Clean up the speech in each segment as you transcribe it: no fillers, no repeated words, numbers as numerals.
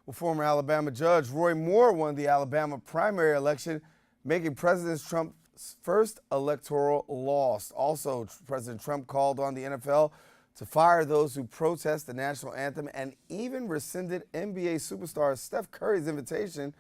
Well, former Alabama judge Roy Moore won the Alabama primary election, making President Trump's first electoral loss. Also, President Trump called on the NFL to fire those who protest the national anthem and even rescinded NBA superstar Steph Curry's invitation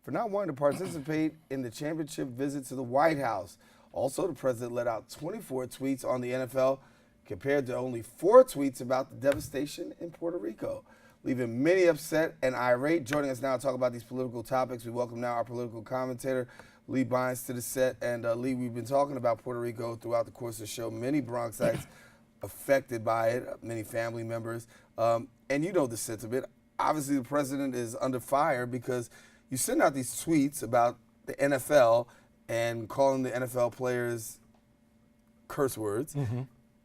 for not wanting to participate in the championship visit to the White House. Also, the president let out 24 tweets on the NFL compared to only 4 tweets about the devastation in Puerto Rico, leaving many upset and irate. Joining us now to talk about these political topics, we welcome now our political commentator, Lee Bines, to the set. And Lee, we've been talking about Puerto Rico throughout the course of the show. Many Bronxites affected by it, many family members. And you know the sentiment. Obviously, the president is under fire because you send out these tweets about the NFL and calling the NFL players curse words.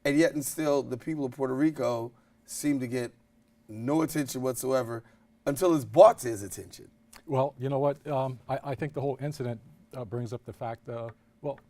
And yet and still, the people of Puerto Rico seem to get no attention whatsoever until it's brought to his attention. Well, you know what? I think the whole incident brings up the fact, well,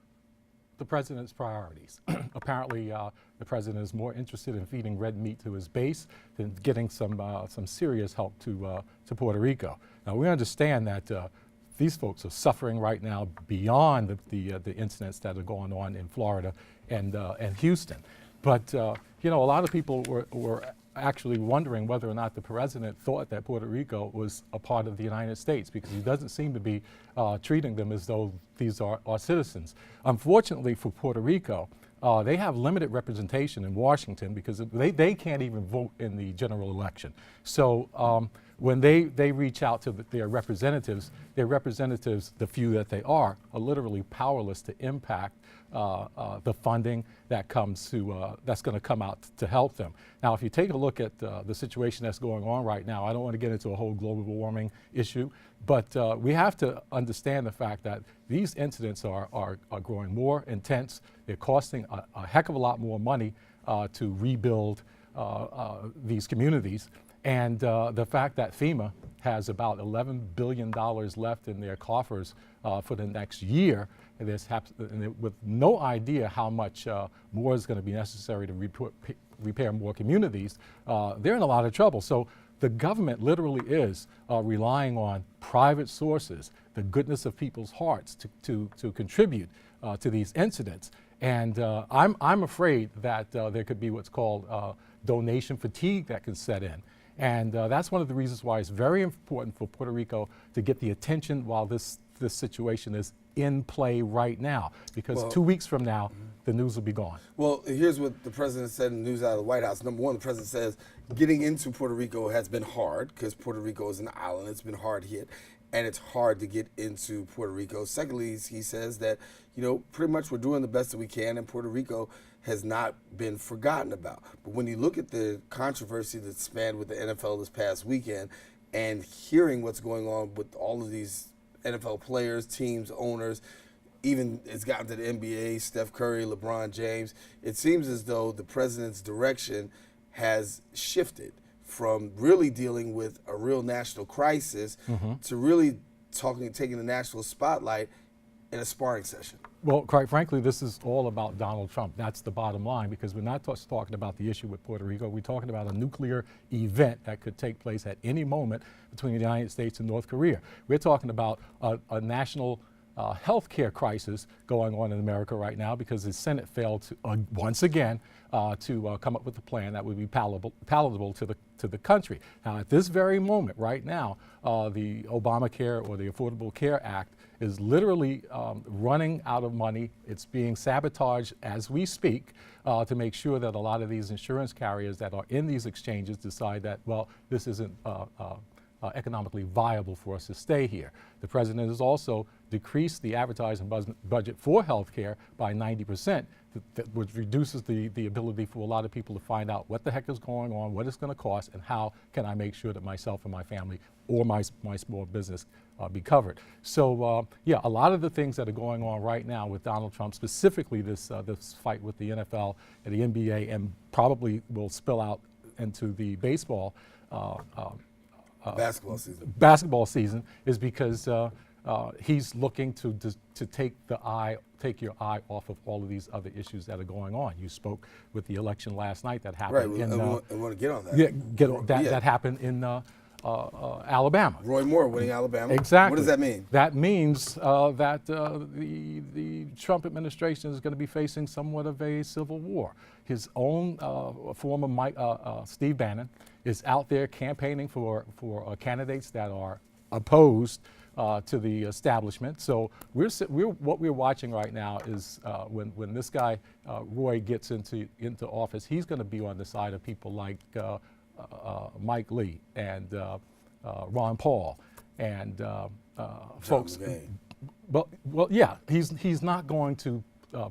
the president's priorities. Apparently, the president is more interested in feeding red meat to his base than getting some serious help to Puerto Rico. Now, we understand that these folks are suffering right now beyond the incidents that are going on in Florida and Houston. But you know, a lot of people were actually wondering whether or not the president thought that Puerto Rico was a part of the United States, because he doesn't seem to be treating them as though these are citizens. Unfortunately for Puerto Rico, they have limited representation in Washington because they can't even vote in the general election. So when they reach out to their representatives, the few that they are literally powerless to impact the funding that comes to that's going to come out to help them. Now, if you take a look at the situation that's going on right now, I don't want to get into a whole global warming issue, but we have to understand the fact that these incidents are growing more intense. They're costing a heck of a lot more money to rebuild these communities. And the fact that FEMA has about $11 billion left in their coffers for the next year, and with no idea how much more is going to be necessary to repair more communities, they're in a lot of trouble. So the government literally is relying on private sources, the goodness of people's hearts to contribute to these incidents. And I'm afraid that there could be what's called donation fatigue that can set in. And that's one of the reasons why it's very important for Puerto Rico to get the attention while this situation is in play right now, because 2 weeks from now, the news will be gone. Well, here's what the president said in the news out of the White House. Number one, the president says getting into Puerto Rico has been hard because Puerto Rico is an island. It's been hard hit, and it's hard to get into Puerto Rico. Secondly, he says that, you know, pretty much we're doing the best that we can, and Puerto Rico has not been forgotten about. But when you look at the controversy that spanned with the NFL this past weekend and hearing what's going on with all of these NFL players, teams, owners, even it's gotten to the NBA, Steph Curry, LeBron James, it seems as though the president's direction has shifted from really dealing with a real national crisis to really taking the national spotlight in a sparring session. Well, quite frankly, this is all about Donald Trump. That's the bottom line, because we're not just talking about the issue with Puerto Rico. We're talking about a nuclear event that could take place at any moment between the United States and North Korea. We're talking about a national health care crisis going on in America right now because the Senate failed to, once again to come up with a plan that would be palatable to the country. Now, at this very moment, right now, the Obamacare or the Affordable Care Act is literally running out of money. It's being sabotaged as we speak to make sure that a lot of these insurance carriers that are in these exchanges decide that, well, this isn't economically viable for us to stay here. The president has also decreased the advertising budget for healthcare by 90%, which reduces the ability for a lot of people to find out what the heck is going on, what it's going to cost, and how can I make sure that myself and my family or my small business be covered. So yeah, a lot of the things that are going on right now with Donald Trump, specifically this fight with the NFL and the NBA, and probably will spill out into the baseball basketball season, is because he's looking to take your eye off of all of these other issues that are going on. You spoke with the election last night that happened. Right, I want to get on that. Yeah, that happened in Alabama. Roy Moore winning Alabama. Exactly. What does that mean? That means that the Trump administration is going to be facing somewhat of a civil war. His own former Steve Bannon is out there campaigning for candidates that are opposed to the establishment. So what we're watching right now is when this guy Roy gets into office, he's going to be on the side of people like Mike Lee and Ron Paul and folks. Well, yeah, he's not going to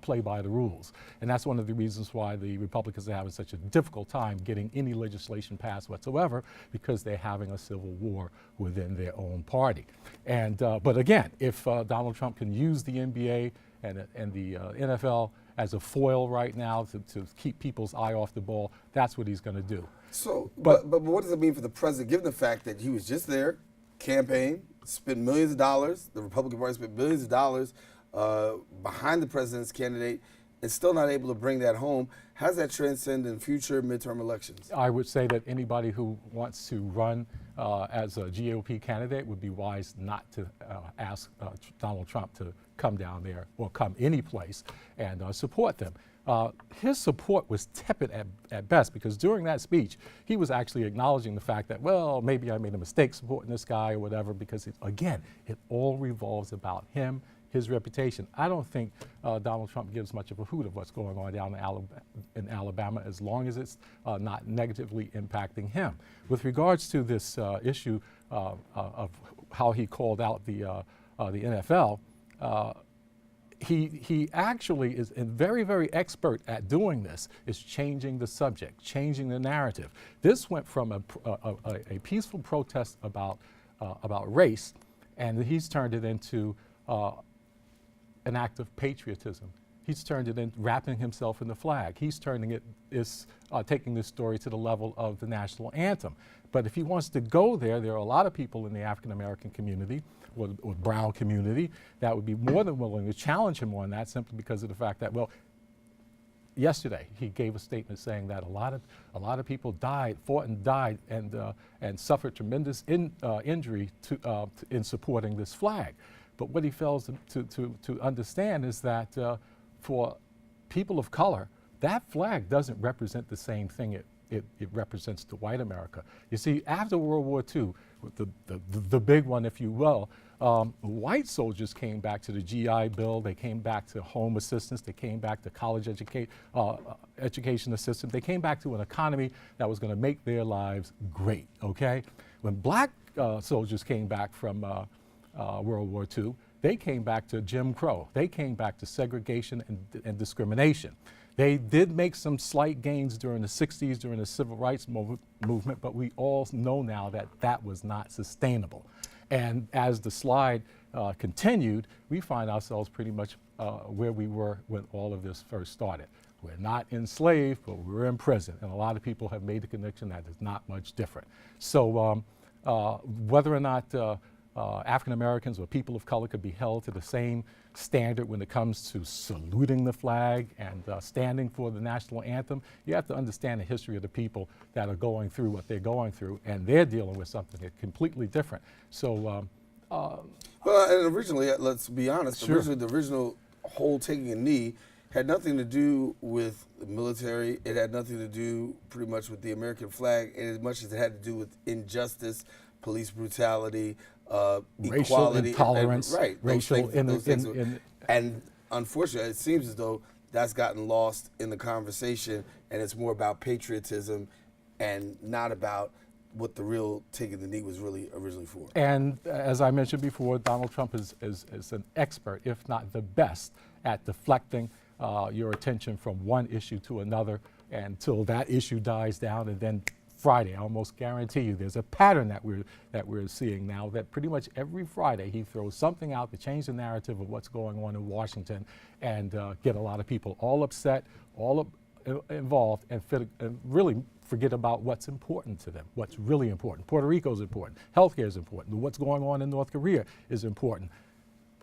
play by the rules, and that's one of the reasons why the Republicans are having such a difficult time getting any legislation passed whatsoever, because they're having a civil war within their own party. And but again, if Donald Trump can use the NBA and the NFL as a foil right now to keep people's eye off the ball, that's what he's going to do. So, but what does it mean for the president, given the fact that he was just there, campaign, spent millions of dollars, the Republican Party spent millions of dollars behind the president's candidate, and still not able to bring that home? How does that transcend in future midterm elections? I would say that anybody who wants to run as a GOP candidate would be wise not to ask Donald Trump to come down there or come any place and support them. His support was tepid at best, because during that speech, he was actually acknowledging the fact that, well, maybe I made a mistake supporting this guy or whatever, because, again, it all revolves about him, his reputation. I don't think Donald Trump gives much of a hoot of what's going on down in Alabama, as long as it's not negatively impacting him. With regards to this issue of how he called out the NFL, he actually is very, very expert at doing this, is changing the subject, changing the narrative. This went from a peaceful protest about race, and he's turned it into an act of patriotism. He's turned it into wrapping himself in the flag. He's turning taking this story to the level of the national anthem. But if he wants to go there are a lot of people in the African American community or brown community that would be more than willing to challenge him on that, simply because of the fact that, well, yesterday he gave a statement saying that a lot of people fought and died and suffered tremendous injury in supporting this flag. But what he fails to understand is that for people of color, that flag doesn't represent the same thing it represents to white America. You see, after World War II, the big one, if you will, white soldiers came back to the GI Bill, they came back to home assistance, they came back to college education assistance, they came back to an economy that was going to make their lives great, okay? When black soldiers came back from World War II, they came back to Jim Crow. They came back to segregation and discrimination. They did make some slight gains during the 60s, during the civil rights movement, but we all know now that that was not sustainable. And as the slide continued, we find ourselves pretty much where we were when all of this first started. We're not enslaved, but we're in prison. And a lot of people have made the connection that is not much different. So whether or not African Americans or people of color could be held to the same standard when it comes to saluting the flag and standing for the national anthem, you have to understand the history of the people that are going through what they're going through, and they're dealing with something that's completely different. So, well, and originally, let's be honest, sure. the original whole taking a knee had nothing to do with the military. It had nothing to do pretty much with the American flag, and as much as it had to do with injustice, police brutality, racial equality, intolerance, right? Racial those things. And unfortunately, it seems as though that's gotten lost in the conversation, and it's more about patriotism and not about what the real taking the knee was really originally for. And as I mentioned before, Donald Trump is an expert, if not the best, at deflecting your attention from one issue to another until that issue dies down, and then Friday, I almost guarantee you, there's a pattern that we're seeing now, that pretty much every Friday he throws something out to change the narrative of what's going on in Washington and get a lot of people all upset, involved, and really forget about what's important to them, what's really important. Puerto Rico is important, healthcare is important, what's going on in North Korea is important.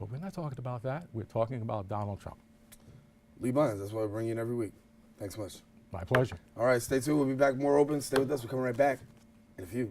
But we're not talking about that, we're talking about Donald Trump. Lee Bines, that's why we bring you in every week. Thanks much. My pleasure. All right, stay tuned. We'll be back more open. Stay with us. We're coming right back in a few.